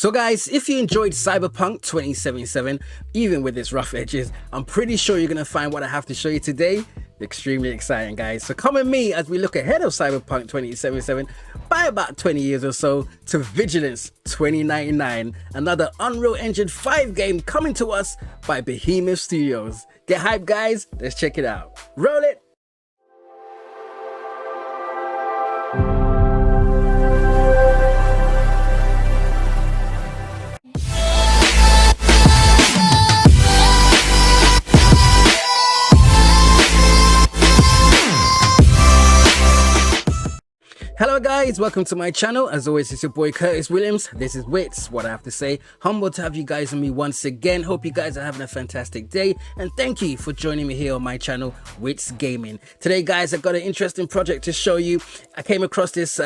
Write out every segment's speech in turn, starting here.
So guys, if you enjoyed Cyberpunk 2077, even with its rough edges, I'm pretty sure you're going to find what I have to show you today extremely exciting, guys. So come with me as we look ahead of Cyberpunk 2077 by about 20 years or so to Vigilance 2099, another Unreal Engine 5 game coming to us by Behemoth Studios. Get hyped, guys. Let's check it out. Roll it. Hello guys, welcome to my channel. As always, it's your boy Curtis Williams. This is Wits, what I have to say. Humbled to have you guys with me once again. Hope you guys are having a fantastic day, and thank you for joining me here on my channel, Wits Gaming. Today guys, I've got an interesting project to show you. I came across this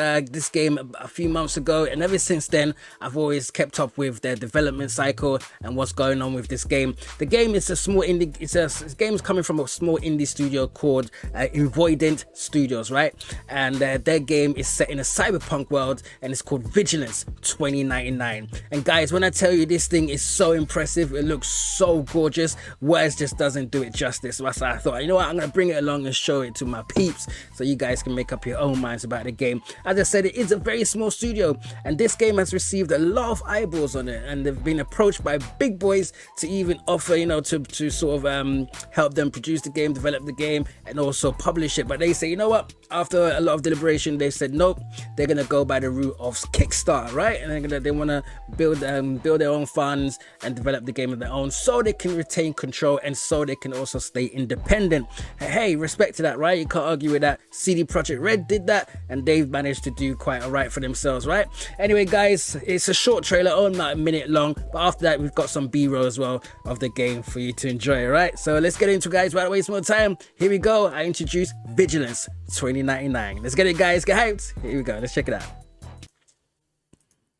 game a few months ago, and ever since then I've always kept up with their development cycle and what's going on with this game. The game is a small indie, this game's coming from a small indie studio called Envoidant Studios, right? And their game is set in a cyberpunk world, and it's called Vigilance 2099. And guys, when I tell you this thing is so impressive, it looks so gorgeous, words just doesn't do it justice. So I thought, you know what, I'm gonna bring it along and show it to my peeps so you guys can make up your own minds about the game. As I said, it is a very small studio, and this game has received a lot of eyeballs on it, and they've been approached by big boys to even offer, you know, to sort of help them produce the game, develop the game, and also publish it. But they say, you know what, after a lot of deliberation, they said nope, they're gonna go by the route of Kickstarter, right? And they want to build their own funds and develop the game of their own, so they can retain control and so they can also stay independent. Hey, respect to that, right? You can't argue with that. CD Projekt Red did that, and they've managed to do quite alright for themselves, right? Anyway guys, it's a short trailer, only about a minute long, but after that we've got some B-roll as well of the game for you to enjoy. Right, so let's get into it, guys. Without wasting more time, here we go. I introduce Vigilance 2099. Let's get it, guys. Get hyped. Here we go. Let's check it out.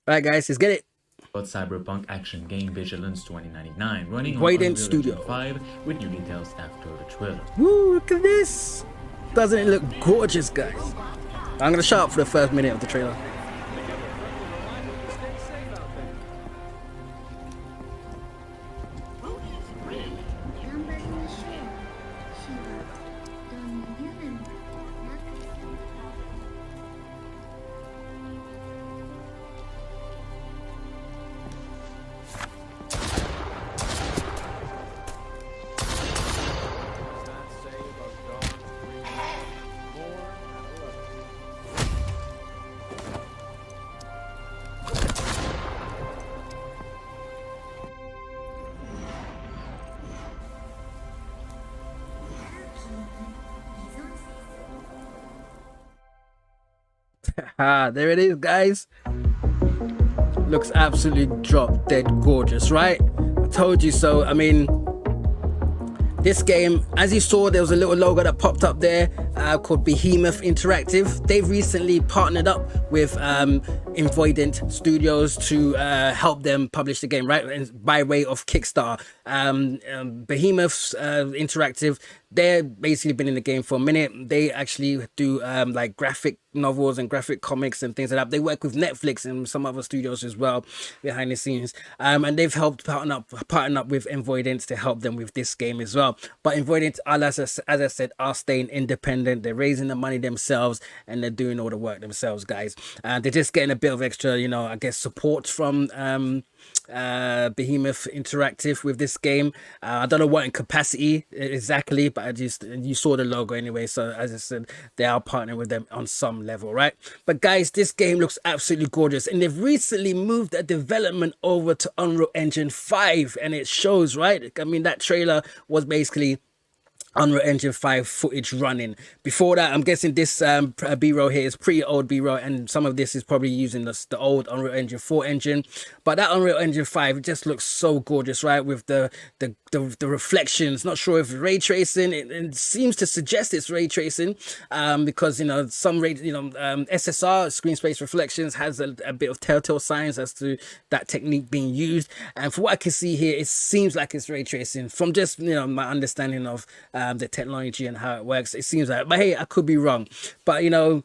Alright guys, let's get it. Cyberpunk action game Vigilance 2099 running on Envoidant Unreal Studio. Engine 5 with new details after the trailer. Woo, look at this. Doesn't it look gorgeous, guys? I'm gonna shut up for the first minute of the trailer. There it is, guys. Looks absolutely drop dead gorgeous, right? I told you so. I mean, this game, as you saw, there was a little logo that popped up there called Behemoth Interactive. They've recently partnered up with Envoidant Studios to help them publish the game, right? By way of Kickstarter. Behemoth Interactive, they've basically been in the game for a minute. They actually do like graphic novels and graphic comics and things like that. They work with Netflix and some other studios as well behind the scenes, and they've helped partner up with Envoidant to help them with this game as well. But Envoidant, as I said, are staying independent. They're raising the money themselves, and they're doing all the work themselves, guys. They're just getting a bit of extra, you know, I guess, support from Behemoth Interactive with this game. I don't know what in capacity exactly, but you saw the logo anyway. So as I said, they are partnering with them on some level, right? But guys, this game looks absolutely gorgeous, and they've recently moved that development over to Unreal Engine 5, and it shows, right? I mean, that trailer was basically Unreal Engine 5 footage running. Before that, I'm guessing this B-roll here is pretty old B-roll, and some of this is probably using the old Unreal Engine 4 engine. But that Unreal Engine 5 just looks so gorgeous, right? With the reflections. Not sure if ray tracing. It seems to suggest it's ray tracing, because you know SSR, screen space reflections, has a bit of telltale signs as to that technique being used. And for what I can see here, it seems like it's ray tracing from just, you know, my understanding of the technology and how it works. It seems like, but hey, I could be wrong. But you know,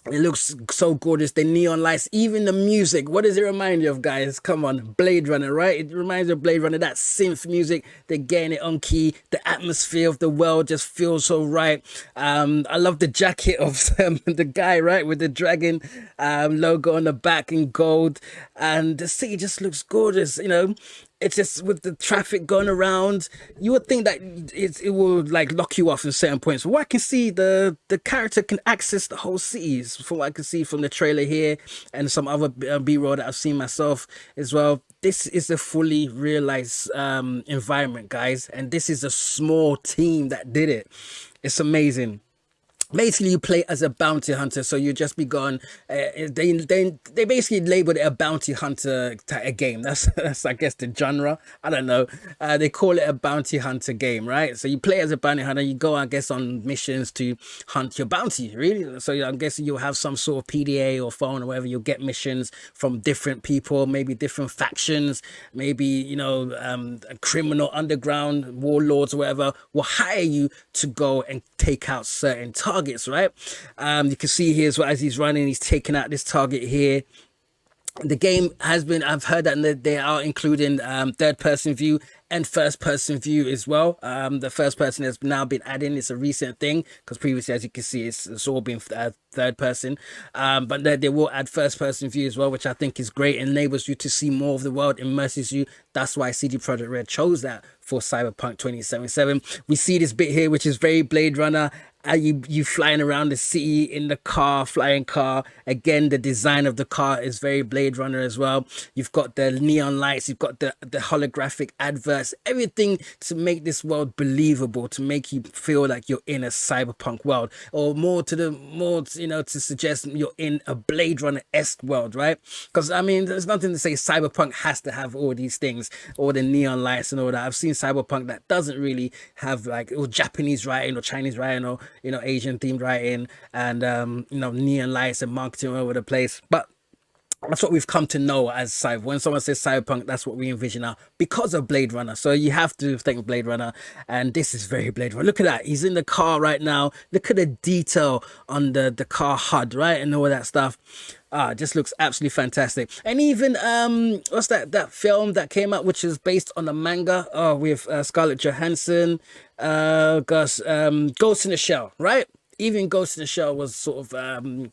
It looks so gorgeous. The neon lights, even the music. What does it remind you of, guys? Come on, Blade Runner, right? It reminds you of Blade Runner. That synth music, they're getting it on key. The atmosphere of the world just feels so right. I love the jacket of the guy, right, with the dragon logo on the back in gold, and the city just looks gorgeous. You know, it's just with the traffic going around, you would think that it will like lock you off in certain points. But what I can see, the character can access the whole cities, from what I can see from the trailer here and some other B-roll that I've seen myself as well. This is a fully realized environment, guys, and this is a small team that did it. It's amazing. Basically, you play as a bounty hunter, so you just be gone. They basically labeled it a bounty hunter a game. That's I guess the genre. I don't know. They call it a bounty hunter game, right? So you play as a bounty hunter. You go, I guess, on missions to hunt your bounty. Really. So I'm guessing you'll have some sort of PDA or phone or whatever. You'll get missions from different people, maybe different factions, maybe a criminal underground warlords or whatever will hire you to go and take out certain targets, right? You can see here as well, as he's running, he's taking out this target here. The game has been, I've heard that they are including third person view and first person view as well. The first person has now been added. It's a recent thing, because previously, as you can see, it's all been third person, but they will add first person view as well, which I think is great. It enables you to see more of the world, immerses you. That's why CD Projekt Red chose that for Cyberpunk 2077. We see this bit here, which is very Blade Runner. You flying around the city in the car, flying car. Again, the design of the car is very Blade Runner as well. You've got the neon lights, you've got the holographic adverts, everything to make this world believable, to make you feel like you're in a cyberpunk world, or to suggest you're in a Blade Runner-esque world, right? Because I mean, there's nothing to say cyberpunk has to have all these things, all the neon lights and all that. I've seen cyberpunk that doesn't really have like or Japanese writing or Chinese writing or Asian themed writing and neon lights and marketing all over the place. But that's what we've come to know as cyber. When someone says cyberpunk, that's what we envision now because of Blade Runner. So you have to thank Blade Runner, and this is very Blade Runner. Look at that. He's in the car right now. Look at the detail on the car HUD, right, and all that stuff. It just looks absolutely fantastic. And even what's that film that came out, which is based on a manga with Scarlett Johansson, Ghost in the Shell, right? Even Ghost in the Shell was sort of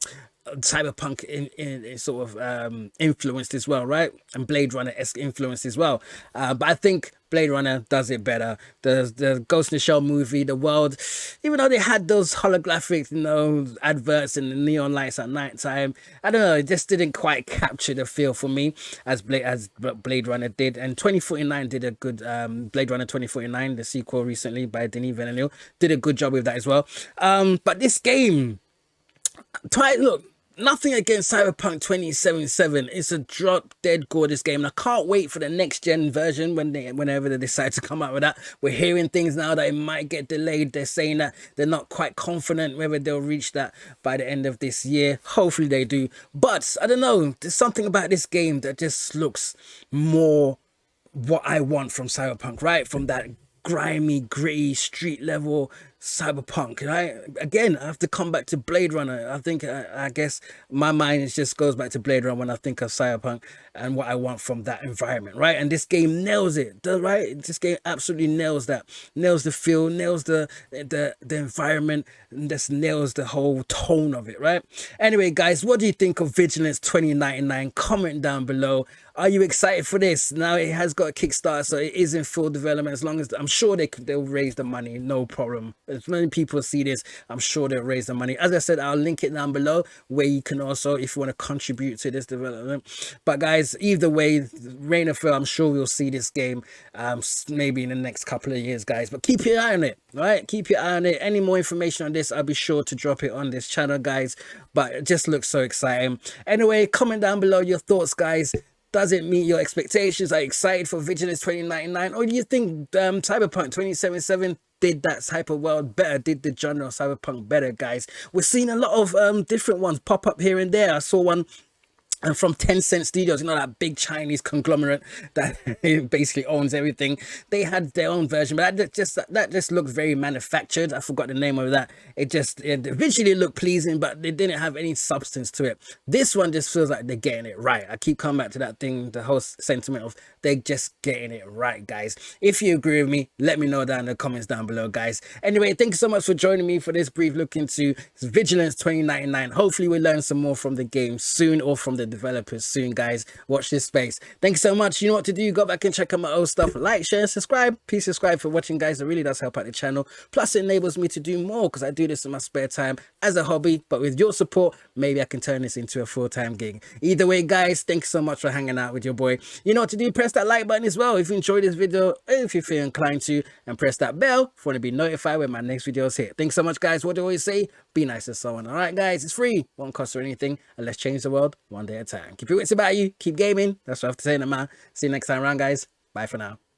cyberpunk in sort of influenced as well, right? And Blade Runner-esque influenced as well. But I think Blade Runner does it better. The Ghost in the Shell movie, the world, even though they had those holographic, adverts and the neon lights at night time, I don't know, it just didn't quite capture the feel for me as Blade Runner did. And 2049 did a good, Blade Runner 2049, the sequel recently by Denis Villeneuve, did a good job with that as well. But this game, look, nothing against Cyberpunk 2077. It's a drop dead gorgeous game, and I can't wait for the next gen version whenever they decide to come out with that. We're hearing things now that it might get delayed. They're saying that they're not quite confident whether they'll reach that by the end of this year. Hopefully they do, but I don't know. There's something about this game that just looks more what I want from Cyberpunk, right? From that grimy, gritty, street level cyberpunk, right? Again, I have to come back to Blade Runner. I think I guess my mind just goes back to Blade Runner when I think of cyberpunk and what I want from that environment, right? And this game nails it, right? This game absolutely nails that, nails the feel, nails the environment, and just nails the whole tone of it, right? Anyway, guys, what do you think of Vigilance 2099? Comment down below. Are you excited for this? Now it has got a Kickstarter, so it is in full development. As long as I'm sure they'll raise the money, no problem. As many people see this, I'm sure they'll raise the money. As I said, I'll link it down below where you can also, if you want to contribute to this development. But guys, either way, Reign of Fear, I'm sure we'll see this game maybe in the next couple of years, guys. But keep your eye on it, right? Keep your eye on it. Any more information on this, I'll be sure to drop it on this channel, guys. But it just looks so exciting. Anyway, comment down below your thoughts, guys. Does it meet your expectations? Are you excited for Vigilance 2099? Or do you think Cyberpunk 2077 did that type of world better, did the genre of Cyberpunk better, guys? We're seeing a lot of different ones pop up here and there. I saw one and from Tencent Studios, you know, that big Chinese conglomerate that basically owns everything. They had their own version, but that just looked very manufactured. I forgot the name of that. It visually looked pleasing, but they didn't have any substance to it. This one just feels like they're getting it right. I keep coming back to that thing, the whole sentiment of they're just getting it right, guys. If you agree with me, let me know down in the comments down below, guys. Anyway, thank you so much for joining me for this brief look into Vigilance 2099. Hopefully we learn some more from the game soon, or from the developers soon, guys. Watch this space. Thanks so much. You know what to do. Go back and check out my old stuff. Like, share, subscribe. Please subscribe for watching, guys. It really does help out the channel. Plus it enables me to do more, because I do this in my spare time as a hobby, but with your support, maybe I can turn this into a full-time gig. Either way, guys, thanks so much for hanging out with your boy. You know what to do. Press that like button as well if you enjoyed this video, if you feel inclined to, and press that bell if you want to be notified when my next video is here. Thanks so much, guys. What do I always say? Be nice to someone. All right, guys, it's free, won't cost or anything, and let's change the world one day at a time. Keep your wits about you, keep gaming. That's what I have to say, man. See you next time around, guys. Bye for now.